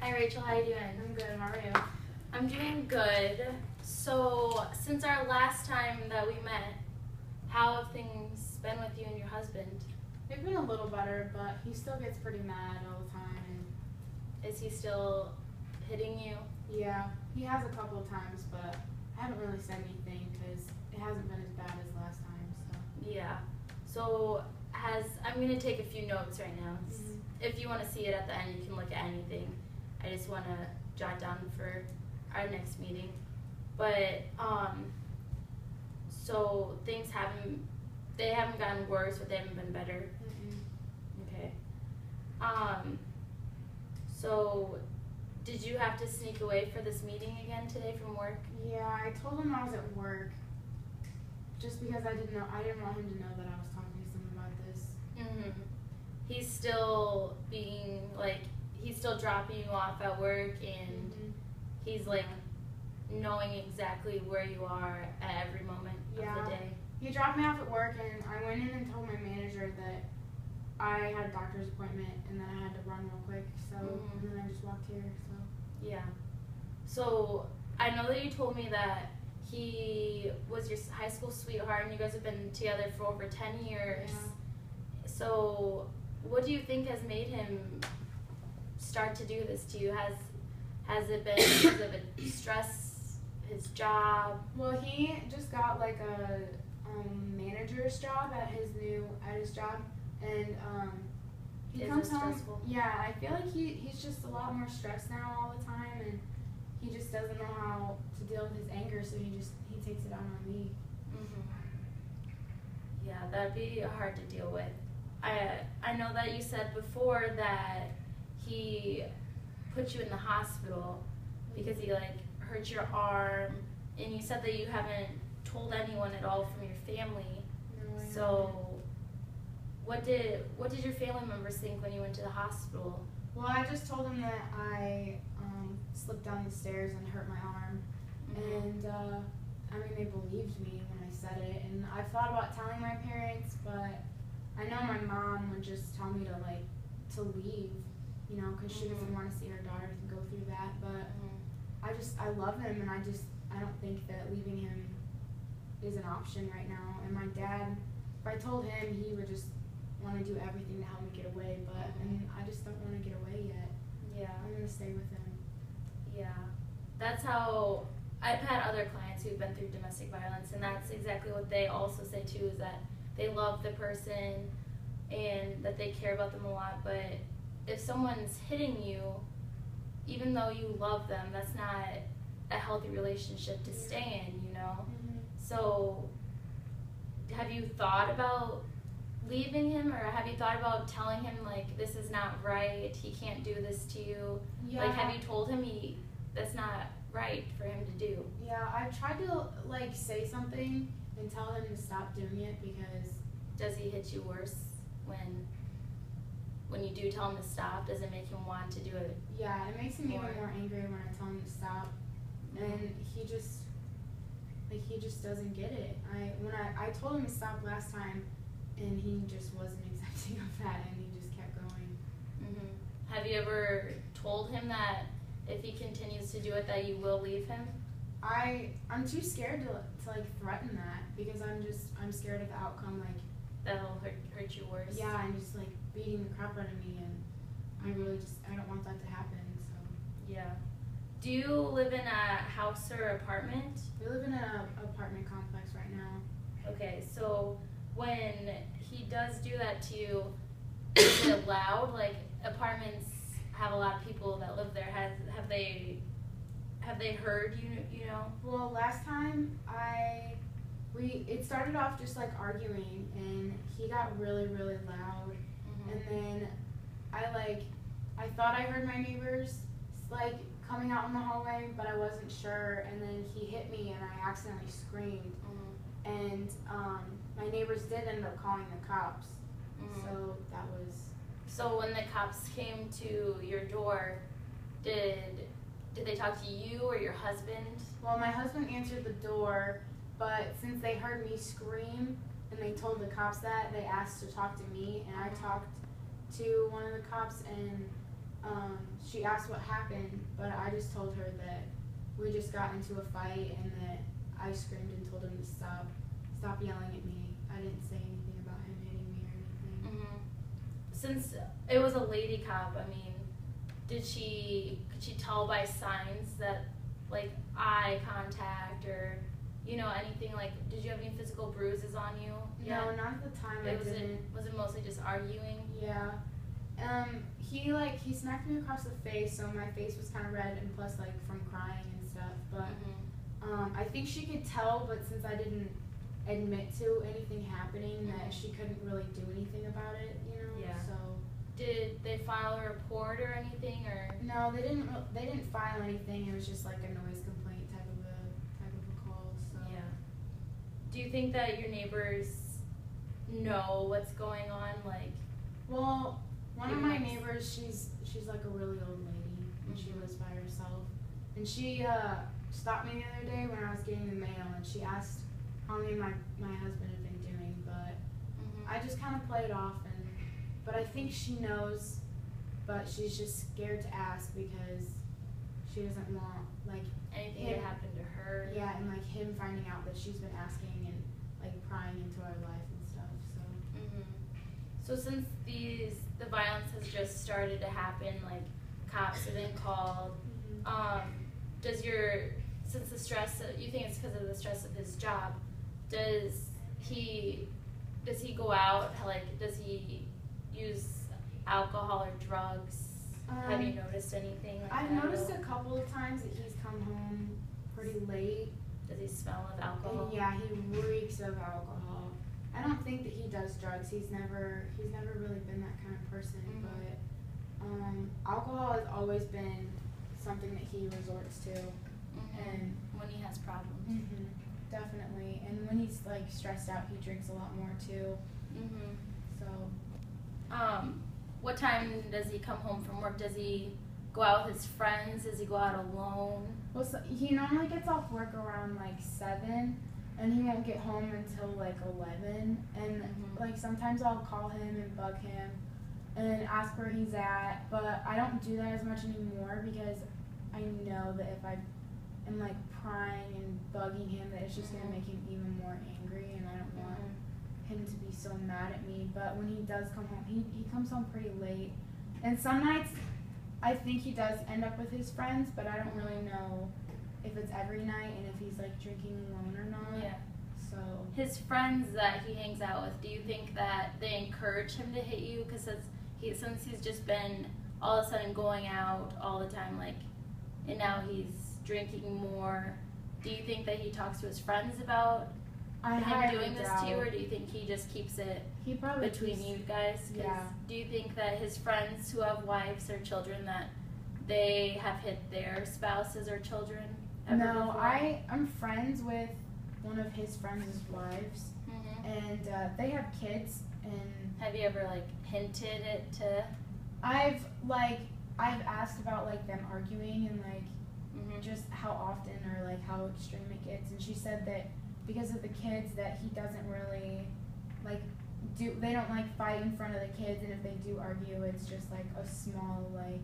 Hi Rachel, how you doing? I'm good, how are you? I'm doing good. So, since our last time that we met, how have things been with you and your husband? They've been a little better, but he still gets pretty mad all the time. And Is he still hitting you? yeah, he has a couple of times, but I haven't really said anything because it hasn't been as bad as last time. So Yeah. So, I'm going to take a few notes right now. Mhm. If you want to see it at the end, you can look at anything. I just want to jot down for our next meeting. But, so things they haven't gotten worse, but they haven't been better. Okay. So did you have to sneak away for this meeting again today from work? Yeah, I told him I was at work just because I didn't want him to know that I was talking to someone about this. Mm-hmm. He's still he's still dropping you off at work, and he's like knowing exactly where you are at every moment of the day. He dropped me off at work, and I went in and told my manager that I had a doctor's appointment and then I had to run real quick. So and then I just walked here. So yeah. So I know that you told me that he was your high school sweetheart, and you guys have been together for over 10 years. Yeah. So what do you think has made him start to do this to you? Has it been because of a stress, his job? Well, he just got like a manager's job at his job, and he comes home. Stressful? Yeah, I feel like he's just a lot more stressed now all the time, and he just doesn't know how to deal with his anger, so he takes it out on me. Yeah, that'd be hard to deal with. I know that you said before that he put you in the hospital because he hurt your arm, and you said that you haven't told anyone at all from your family. No, I So what did your family members think when you went to the hospital? Well, I just told him that I slipped down the stairs and hurt my arm, and I mean, they believed me when I said it, and I've thought about telling my parents, but I know my mom would just tell me to leave, because she doesn't want to see her daughter go through that, but I love him, and I don't think that leaving him is an option right now, and my dad, if I told him, he would just want to do everything to help me get away, and I just don't want to get away yet. Yeah. I'm going to stay with him. Yeah. That's how I've had other clients who've been through domestic violence, and that's exactly what they also say too, is that they love the person and that they care about them a lot, but if someone's hitting you, even though you love them, that's not a healthy relationship to stay in, So have you thought about leaving him, or have you thought about telling him this is not right, he can't do this to you? Yeah. Have you told him that's not right for him to do? Yeah, I've tried to say something and tell him to stop doing it, because does he hit you worse when you do tell him to stop? Does it make him want to do it? Yeah, it makes him even more angry when I tell him to stop, and he just doesn't get it. I told him to stop last time, and he just wasn't accepting of that, and he just kept going. Have you ever told him that if he continues to do it, that you will leave him? I'm too scared to threaten that, because I'm scared of the outcome, that'll hurt you worse. Yeah, and just beating the crap out of me, and I don't want that to happen. So yeah. Do you live in a house or apartment? We live in an apartment complex right now. Okay, so when he does do that to you, is it allowed? Apartments have a lot of people that live there. Have they heard you know? Well, last time it started off just arguing, and he got really, really loud, and then I thought I heard my neighbors coming out in the hallway, but I wasn't sure, and then he hit me, and I accidentally screamed, and my neighbors did end up calling the cops. So that was. So when the cops came to your door, did they talk to you or your husband? Well, my husband answered the door, but since they heard me scream and they told the cops that, they asked to talk to me, and I talked to one of the cops, and she asked what happened, but I just told her that we just got into a fight and that I screamed and told him to stop yelling at me. I didn't say anything about him hitting me or anything. Mm-hmm. Since it was a lady cop, I mean, could she tell by signs that, like, eye contact or, you know, anything, like, did you have any physical bruises on you? No, not at the time. Was it mostly just arguing? Yeah. He smacked me across the face, so my face was kind of red, and plus like from crying and stuff. But I think she could tell, but since I didn't admit to anything happening, that she couldn't really do anything about it, you know. Yeah. So. Did they file a report or anything, or? No, they didn't. They didn't file anything. It was just like a noise complaint type of a call. So. Yeah. Do you think that your neighbors know what's going on? Like. Well, one of my neighbors, she's like a really old lady, and she lives by herself. And she stopped me the other day when I was getting the mail, and she asked how me and my husband had been doing, but I just kind of played off. But I think she knows, but she's just scared to ask because she doesn't want like anything to happen to her. Yeah, and like him finding out that she's been asking and like prying into our life and stuff. So. So since the violence has just started to happen, like cops have been called. Since the stress, you think it's because of the stress of his job, does he go out? Like, does he use alcohol or drugs? Have you noticed anything like I've that? noticed a couple of times that he's come home pretty late. Does he smell of alcohol? And yeah, he reeks of alcohol. I don't think that he does drugs. He's never really been that kind of person. But alcohol has always been something that he resorts to. And when he has problems. Definitely. And when he's like stressed out, he drinks a lot more too. So. What time does he come home from work? Does he go out with his friends? Does he go out alone? Well, so he normally gets off work around like 7, and he won't get home until like 11. And like sometimes I'll call him and bug him and ask where he's at, but I don't do that as much anymore because I know that if I am like prying and bugging him, that it's just gonna make him even more angry, and I don't want him to be so mad at me. But when he does come home, he comes home pretty late, and some nights I think he does end up with his friends, but I don't really know if it's every night and if he's like drinking alone or not. Yeah. So his friends that he hangs out with, do you think that they encourage him to hit you? Because since he's just been all of a sudden going out all the time, like, and now he's drinking more, do you think that he talks to his friends about him doing this to you, or do you think he just keeps it between you guys? Yeah. Do you think that his friends who have wives or children, that they have hit their spouses or children ever before? I'm friends with one of his friends' wives, and they have kids. And have you ever like hinted it to? I've asked about like them arguing and like just how often or like how extreme it gets, and she said that because of the kids that he doesn't really like they don't like fight in front of the kids, and if they do argue, it's just like a small like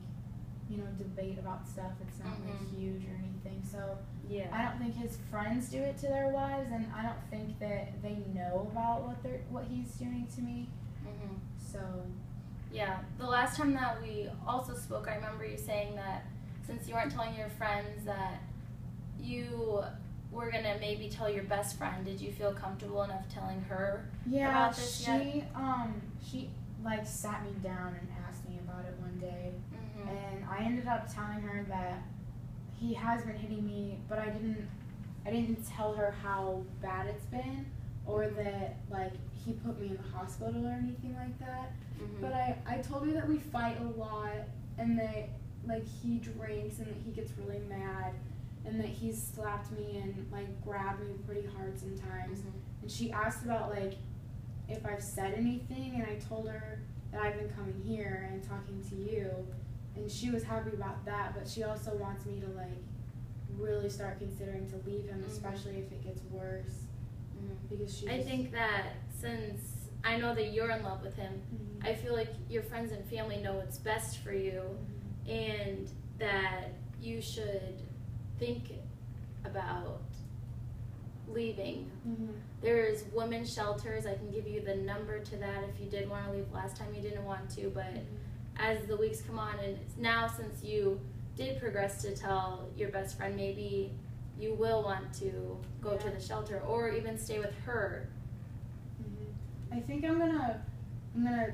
debate about stuff. It's not like huge or anything. So yeah, I don't think his friends do it to their wives, and I don't think that they know about what he's doing to me. So yeah, the last time that we also spoke, I remember you saying that since you weren't telling your friends, that you were gonna maybe tell your best friend. Did you feel comfortable enough telling her about this yet? She like sat me down and asked me about it one day, and I ended up telling her that he has been hitting me, but I didn't tell her how bad it's been, or that like he put me in the hospital or anything like that. But I told her that we fight a lot, and that like he drinks, and that he gets really mad, and that he's slapped me and like grabbed me pretty hard sometimes. And she asked about like if I've said anything, and I told her that I've been coming here and talking to you, and she was happy about that. But she also wants me to like really start considering to leave him, especially if it gets worse. Because I think that since I know that you're in love with him, I feel like your friends and family know what's best for you. and that you should think about leaving. Mhm. There's women's shelters. I can give you the number to that if you did want to leave. Last time you didn't want to, but as the weeks come on, and now since you did progress to tell your best friend, maybe you will want to go to the shelter or even stay with her. I think I'm gonna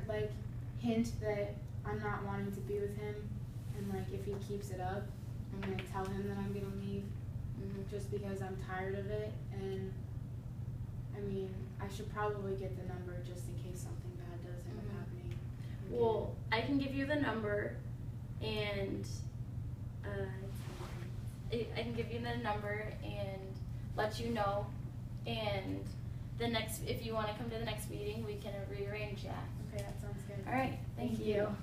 like hint that I'm not wanting to be with him, and like if he keeps it up, I'm gonna tell him that I'm gonna leave, just because I'm tired of it. And I mean, I should probably get the number just in case something bad does end up happening. Well, I can give you the number, and I can give you the number and let you know. And the next, if you want to come to the next meeting, we can rearrange that. Okay, that sounds good. All right. Thank you.